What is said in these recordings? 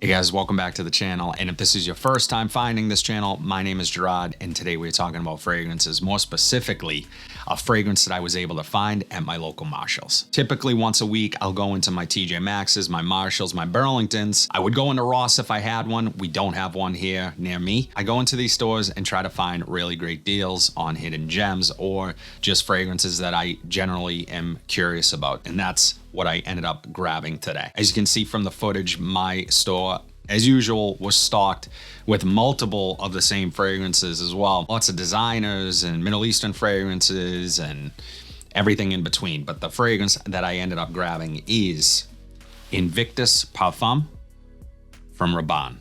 Hey guys, welcome back to the channel. And if this is your first time finding this channel, my name is Gerard, and today we're talking about fragrances, more specifically, a fragrance that I was able to find at my local Marshalls. Typically once a week, I'll go into my TJ Maxx's, my Marshalls, my Burlingtons. I would go into Ross if I had one. We don't have one here near me. I go into these stores and try to find really great deals on hidden gems or just fragrances that I generally am curious about. And that's what I ended up grabbing today. As you can see from the footage, my store, as usual, was stocked with multiple of the same fragrances as well. Lots of designers and Middle Eastern fragrances and everything in between. But the fragrance that I ended up grabbing is Invictus Parfum from Rabanne,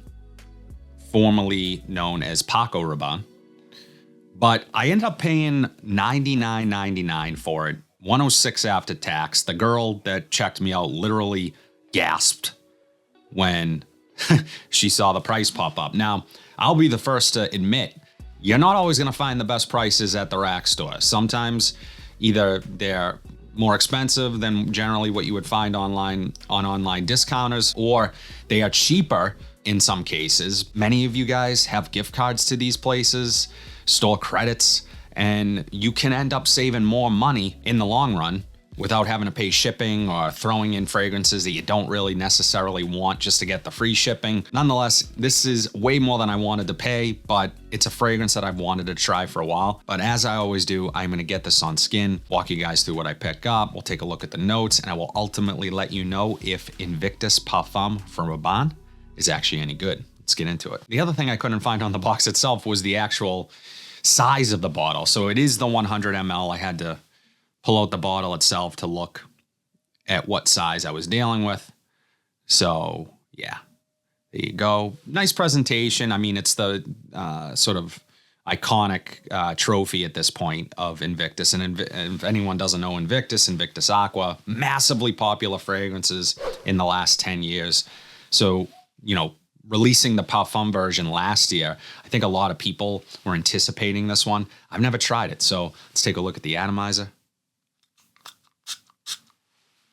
formerly known as Paco Rabanne. But I ended up paying $99.99 for it. $106 after tax. The girl that checked me out literally gasped when she saw the price pop up. Now, I'll be the first to admit, you're not always going to find the best prices at the rack store. Sometimes either they're more expensive than generally what you would find online on online discounters, or they are cheaper in some cases. Many of you guys have gift cards to these places, store credits, and you can end up saving more money in the long run without having to pay shipping or throwing in fragrances that you don't really necessarily want just to get the free shipping. Nonetheless, this is way more than I wanted to pay, but it's a fragrance that I've wanted to try for a while. But as I always do, I'm gonna get this on skin, walk you guys through what I pick up. We'll take a look at the notes, and I will ultimately let you know if Invictus Parfum from Rabanne is actually any good. Let's get into it. The other thing I couldn't find on the box itself was the actual size of the bottle. So it is the 100 ml. I had to pull out the bottle itself to look at what size I was dealing with. So yeah, there you go. Nice presentation. I mean, it's the sort of iconic trophy at this point of Invictus. And if anyone doesn't know Invictus, Invictus Aqua, massively popular fragrances in the last 10 years. So, you know, releasing the Parfum version last year, I think a lot of people were anticipating this one. I've never tried it, so let's take a look at the atomizer.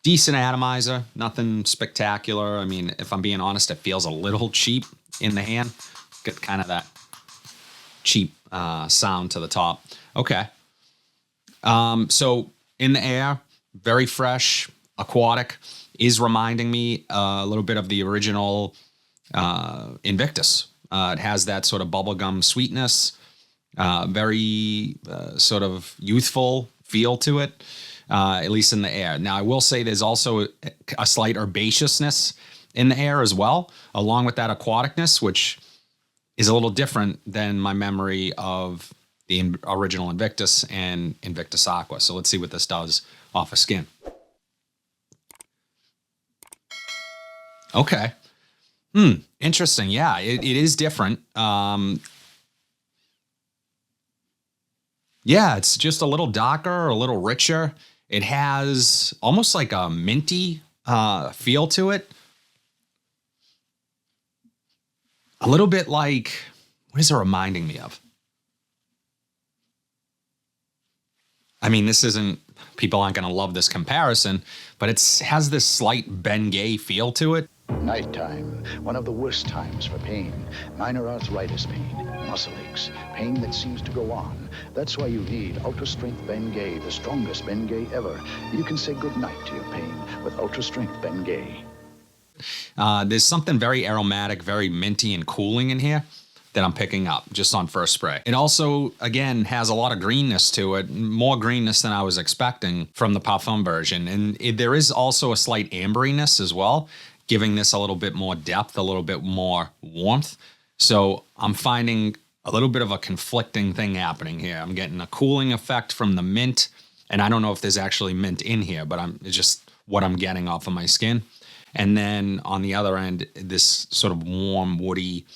Decent atomizer, nothing spectacular. I mean, if I'm being honest, it feels a little cheap in the hand. Get kind of that cheap sound to the top. Okay. So in the air, very fresh, aquatic, is reminding me a little bit of the original Invictus. It has that sort of bubblegum sweetness, very sort of youthful feel to it, at least in the air. Now, I will say there's also a slight herbaceousness in the air as well, along with that aquaticness, which is a little different than my memory of the original Invictus and Invictus Aqua. So let's see what this does off of skin. Okay. Interesting. Yeah, it is different. Yeah, it's just a little darker, a little richer. It has almost like a minty feel to it. A little bit like, what is it reminding me of? I mean, this isn't, people aren't going to love this comparison, but it has this slight Bengay feel to it. Nighttime, one of the worst times for pain. Minor arthritis pain, muscle aches, pain that seems to go on. That's why you need Ultra Strength Bengay, the strongest Bengay ever. You can say goodnight to your pain with Ultra Strength Bengay. There's something very aromatic, very minty and cooling in here that I'm picking up just on first spray. It also, again, has a lot of greenness to it, more greenness than I was expecting from the Parfum version. And there is also a slight amberiness as well, giving this a little bit more depth, a little bit more warmth. So I'm finding a little bit of a conflicting thing happening here. I'm getting a cooling effect from the mint, and I don't know if there's actually mint in here, but it's just what I'm getting off of my skin. And then on the other end, this sort of warm, woody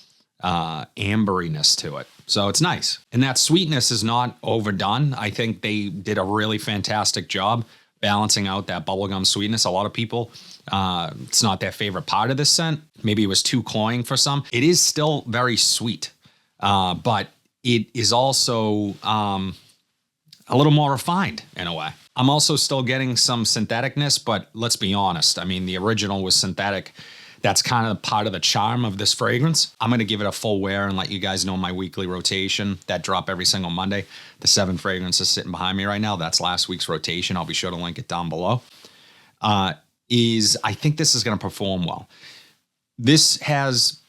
amberiness to it. So it's nice. And that sweetness is not overdone. I think they did a really fantastic job balancing out that bubblegum sweetness. A lot of people, it's not their favorite part of this scent. Maybe it was too cloying for some. It is still very sweet, but it is also a little more refined in a way. I'm also still getting some syntheticness, but let's be honest. I mean, the original was synthetic That's kind of part of the charm of this fragrance. I'm going to give it a full wear and let you guys know my weekly rotation that drop every single Monday. The 7 fragrances sitting behind me right now, that's last week's rotation. I'll be sure to link it down below. I think this is going to perform well. This has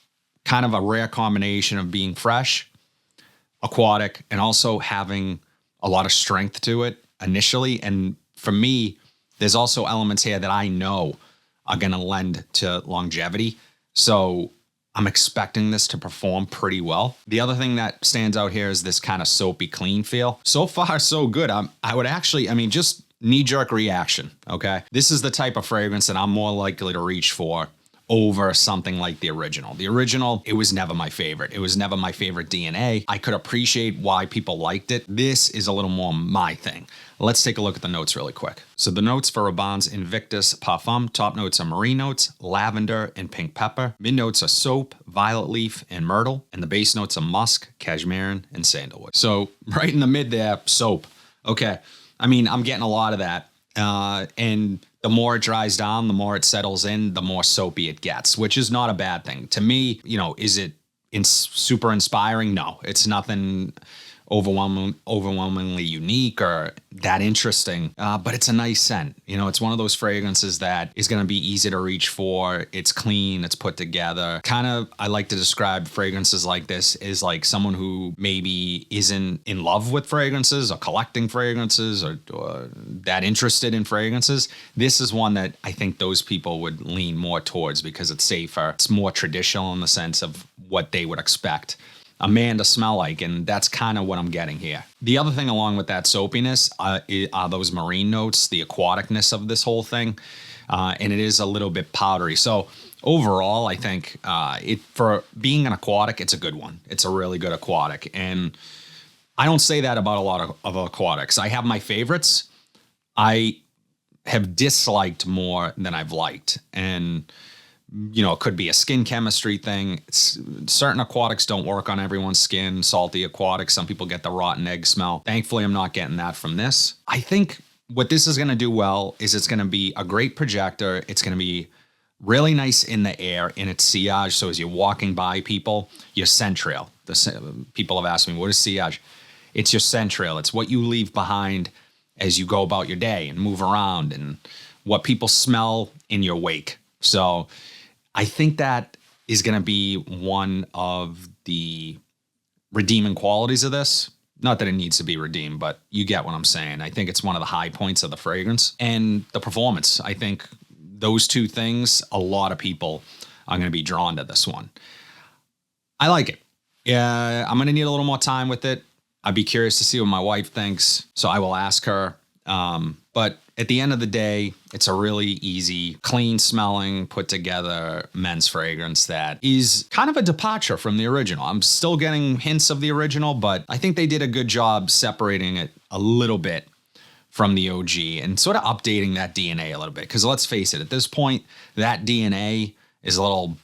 kind of a rare combination of being fresh, aquatic, and also having a lot of strength to it initially. And for me, there's also elements here that I know are going to lend to longevity. So I'm expecting this to perform pretty well. The other thing that stands out here is this kind of soapy clean feel. So far, so good. I would actually, just knee-jerk reaction, okay? This is the type of fragrance that I'm more likely to reach for over something like the original. The original, it was never my favorite. It was never my favorite DNA. I could appreciate why people liked it. This is a little more my thing. Let's take a look at the notes really quick. So the notes for Rabanne's Invictus Parfum, top notes are marine notes, lavender, and pink pepper. Mid notes are soap, violet leaf, and myrtle. And the base notes are musk, cashmere, and sandalwood. So right in the mid there, soap. Okay, I'm getting a lot of that. And the more it dries down, the more it settles in, the more soapy it gets, which is not a bad thing. To me, is it super inspiring? No, it's nothing overwhelmingly unique or that interesting, but it's a nice scent. It's one of those fragrances that is going to be easy to reach for. It's clean, it's put together. Kind of, I like to describe fragrances like this as like someone who maybe isn't in love with fragrances or collecting fragrances or that interested in fragrances. This is one that I think those people would lean more towards because it's safer. It's more traditional in the sense of what they would expect a man to smell like, and that's kind of what I'm getting here. The other thing along with that soapiness are those marine notes, the aquaticness of this whole thing, and it is a little bit powdery. So overall, I think for being an aquatic, it's a good one. It's a really good aquatic, and I don't say that about a lot of aquatics. I have my favorites. I have disliked more than I've liked, and it could be a skin chemistry thing. Certain aquatics don't work on everyone's skin. Salty aquatics, some people get the rotten egg smell. Thankfully, I'm not getting that from this. I think what this is going to do well is it's going to be a great projector. It's going to be really nice in the air in its sillage. So as you're walking by people, your scent trail. People have asked me, what is sillage? It's your scent trail. It's what you leave behind as you go about your day and move around and what people smell in your wake. So I think that is going to be one of the redeeming qualities of this. Not that it needs to be redeemed, but you get what I'm saying. I think it's one of the high points of the fragrance and the performance. I think those two things, a lot of people are going to be drawn to this one. I like it. Yeah, I'm going to need a little more time with it. I'd be curious to see what my wife thinks, so I will ask her. But at the end of the day, it's a really easy, clean smelling, put together men's fragrance that is kind of a departure from the original. I'm still getting hints of the original, but I think they did a good job separating it a little bit from the OG and sort of updating that DNA a little bit. Because let's face it, at this point, that DNA is a little,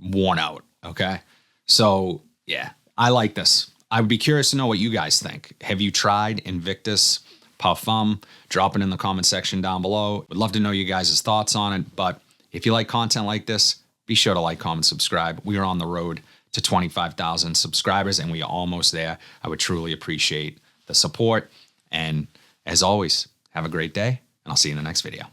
worn out. Okay. So yeah, I like this. I would be curious to know what you guys think. Have you tried Invictus Parfum? Drop it in the comment section down below. Would love to know you guys' thoughts on it. But if you like content like this, be sure to like, comment, subscribe. We are on the road to 25,000 subscribers and we are almost there. I would truly appreciate the support. And as always, have a great day and I'll see you in the next video.